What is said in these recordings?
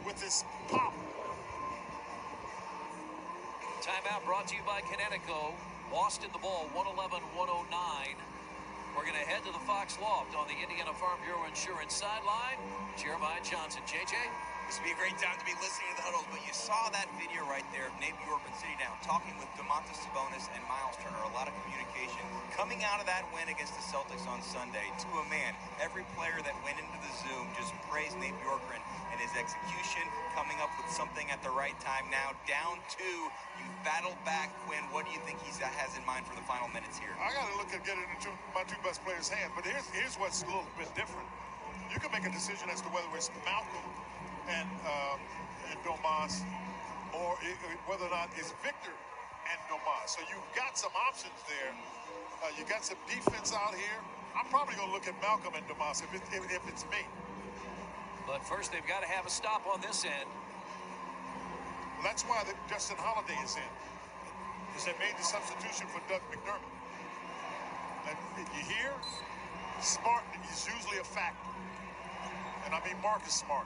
with his pop. Timeout brought to you by Connecticut. Boston the ball, 111-109. We're going to head to the Fox Loft on the Indiana Farm Bureau Insurance sideline. Jeremiah Johnson. JJ? This would be a great time to be listening to the huddles, but you saw that video right there of Nate Bjorkman sitting down, talking with Domantas Sabonis and Miles Turner. A lot of communication coming out of that win against the Celtics on Sunday. To a man, every player that went into the Zoom just praised Nate Bjorkman and his execution, coming up with something at the right time. Now down 2, you battled back. Quinn, what do you think he has in mind for the final minutes here? I got to look at getting into my 2 best players' hands, but here's what's a little bit different. You can make a decision as to whether it's Malcolm and Domas, or whether or not it's Victor and Domas. So you've got some options there. You got some defense out here. I'm probably going to look at Malcolm and Domas if it's me. But first, they've got to have a stop on this end. Well, that's why Justin Holiday is in, because they made the substitution for Doug McDermott. And you hear, Smart is usually a factor. And I mean Marcus Smart.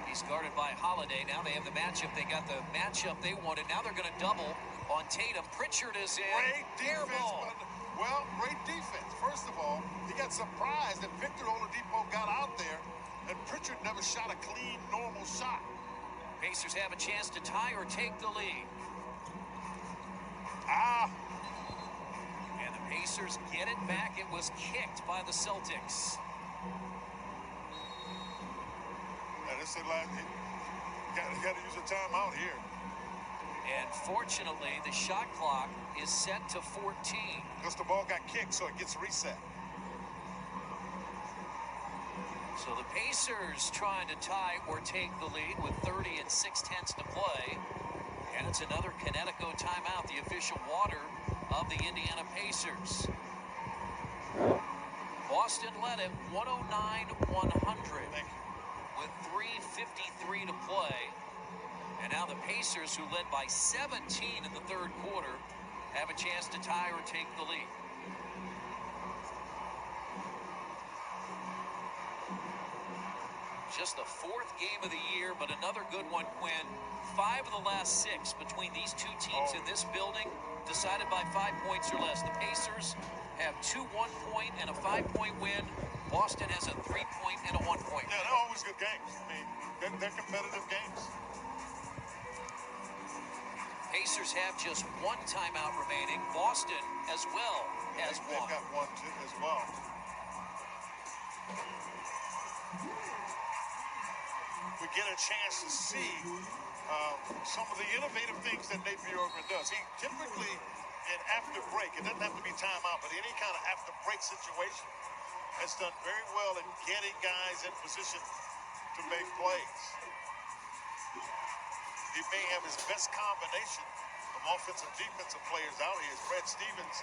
He's guarded by Holiday. Now they have the matchup. They got the matchup they wanted. Now they're going to double on Tatum. Pritchard is in. Great defense. Airball. Well, great defense. First of all, he got surprised that Victor Oladipo got out there, and Pritchard never shot a clean, normal shot. Pacers have a chance to tie or take the lead. And the Pacers get it back. It was kicked by the Celtics. You got to use a timeout here. And fortunately, the shot clock is set to 14. Because the ball got kicked, so it gets reset. So the Pacers trying to tie or take the lead with 30 and 6/10 to play. And it's another Connecticut timeout, the official water of the Indiana Pacers. Boston led it 109-100. Thank you. With 3:53 to play. And now the Pacers, who led by 17 in the third quarter, have a chance to tie or take the lead. Just the 4th game of the year, but another good one, Quinn. 5 of the last 6 between these two teams in this building, decided by 5 points or less. The Pacers have 2 1-point and a 5-point win. Boston has a 3-point and a 1-point. Yeah, they're always good games. I mean, they're competitive games. Pacers have just 1 timeout remaining. Boston as well has They've 1. got 1 too as well. We get a chance to see some of the innovative things that Nate Bjorkman does. He typically, in after break, it doesn't have to be timeout, but any kind of after break situation, has done very well in getting guys in position to make plays. He may have his best combination of offensive defensive players out here. Brad Stevens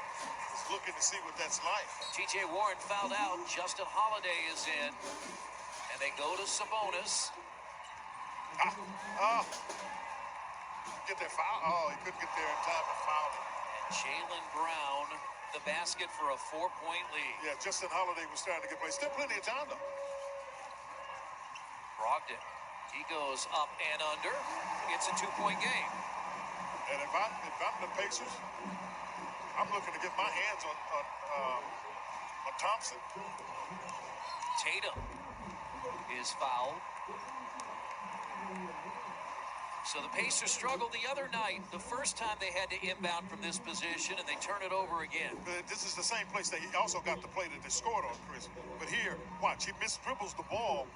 is looking to see what that's like. T.J. Warren fouled out. Justin Holiday is in. And they go to Sabonis. Get their foul. Oh, he couldn't get there in time to foul him. And Jaylen Brown, the basket for a 4-point lead. Yeah, Justin Holiday was starting to get played. Still plenty of time, though. Brogdon, he goes up and under. It's a 2-point game. And if I'm the Pacers, I'm looking to get my hands on Thompson. Tatum is fouled. So the Pacers struggled the other night, the first time they had to inbound from this position, and they turn it over again. This is the same place that he also got the play that they scored on, Chris. But here, watch, he misdribbles the ball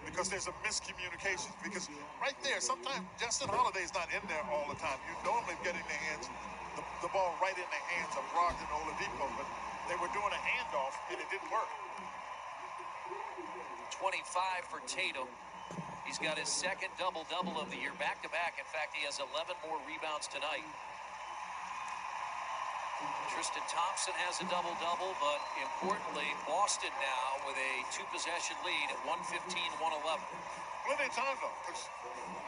because there's a miscommunication. Because right there, sometimes Justin Holiday's not in there all the time. You normally get in the hands, the ball right in the hands of Brogdon and Oladipo, but they were doing a handoff, and it didn't work. 25 for Tatum. He's got his second double-double of the year, back-to-back. In fact, he has 11 more rebounds tonight. Tristan Thompson has a double-double, but importantly, Boston now with a 2-possession lead at 115-111. Plenty of time, though.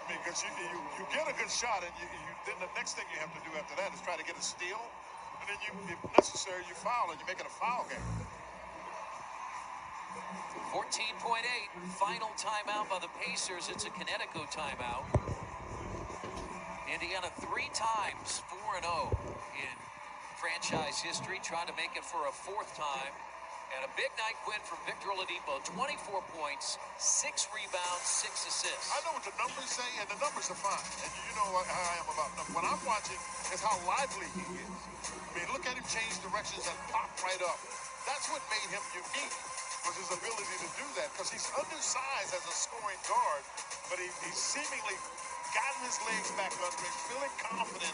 Because you get a good shot, and then the next thing you have to do after that is try to get a steal, and then if necessary, you foul, and you make it a foul game. 14.8, final timeout by the Pacers. It's a Connecticut timeout. Indiana 3 times 4-0 in franchise history, trying to make it for a 4th time. And a big night win from Victor Oladipo, 24 points, 6 rebounds, 6 assists. I know what the numbers say, and the numbers are fine. And you know how I am about numbers. What I'm watching is how lively he is. I mean, look at him change directions and pop right up. That's what made him unique, was his ability to do that, because he's undersized as a scoring guard, but he's seemingly gotten his legs back under him, feeling confident,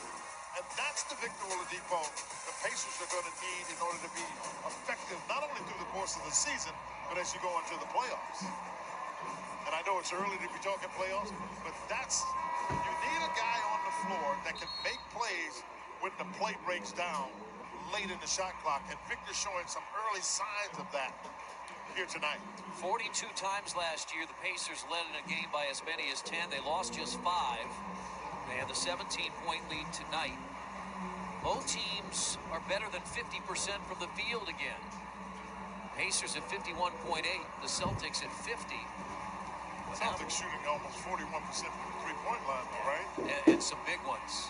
and that's the Victor Oladipo the Pacers are going to need in order to be effective, not only through the course of the season, but as you go into the playoffs. And I know it's early to be talking playoffs, but you need a guy on the floor that can make plays when the play breaks down late in the shot clock, and Victor's showing some early signs of that here tonight. 42 times last year, the Pacers led in a game by as many as 10. They lost just 5. They have the 17-point lead tonight. Both teams are better than 50% from the field again. Pacers at 51.8, the Celtics at 50. Celtics shooting almost 41% from the three-point line, though, right? And some big ones.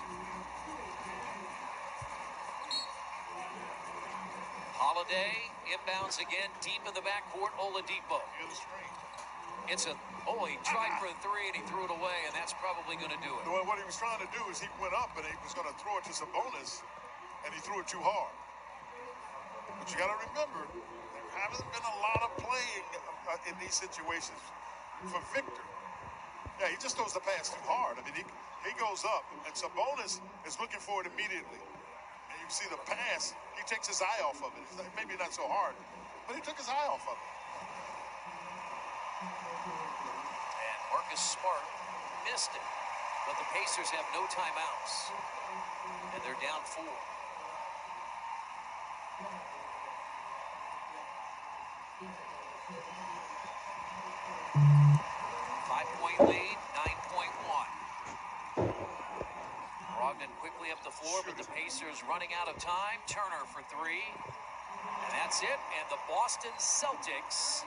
Holiday inbounds again, deep in the backcourt. Oladipo. Near the screen. He tried for a 3 and he threw it away, and that's probably going to do it. Well, what he was trying to do is he went up and he was going to throw it to Sabonis, and he threw it too hard. But you got to remember, there haven't been a lot of playing in these situations for Victor. Yeah, he just throws the pass too hard. I mean, he goes up, and Sabonis is looking for it immediately. And you see the pass, he takes his eye off of it. It's maybe not so hard, but he took his eye off of it. And Marcus Smart missed it. But the Pacers have no timeouts. And they're down 4. Five-point lead, 9.1. Brogdon quickly up the floor, but the Pacers running out of time. Turner for 3. And that's it. And the Boston Celtics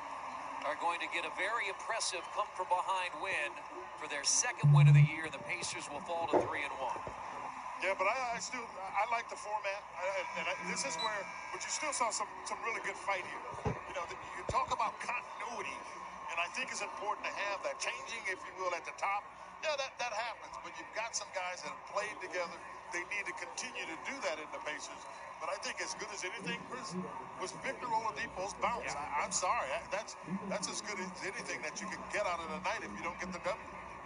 are going to get a very impressive come-from-behind win for their 2nd win of the year. The Pacers will fall to 3-1. Yeah, but I like the format, this is where, but you still saw some really good fight here. You know, you talk about continuity, and I think it's important to have that changing, if you will, at the top. Yeah, that happens, but you've got some guys that have played together. They need to continue to do that in the Pacers. But I think as good as anything, Chris, was Victor Oladipo's bounce. Yeah. I'm sorry, that's as good as anything that you can get out of the night if you don't get the W.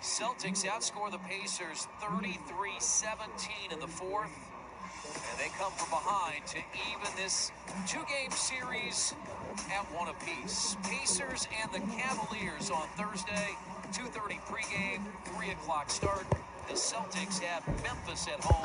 Celtics outscore the Pacers 33-17 in the 4th. And they come from behind to even this 2-game series at 1 apiece. Pacers and the Cavaliers on Thursday, 2:30 pregame, 3 o'clock start. The Celtics have Memphis at home.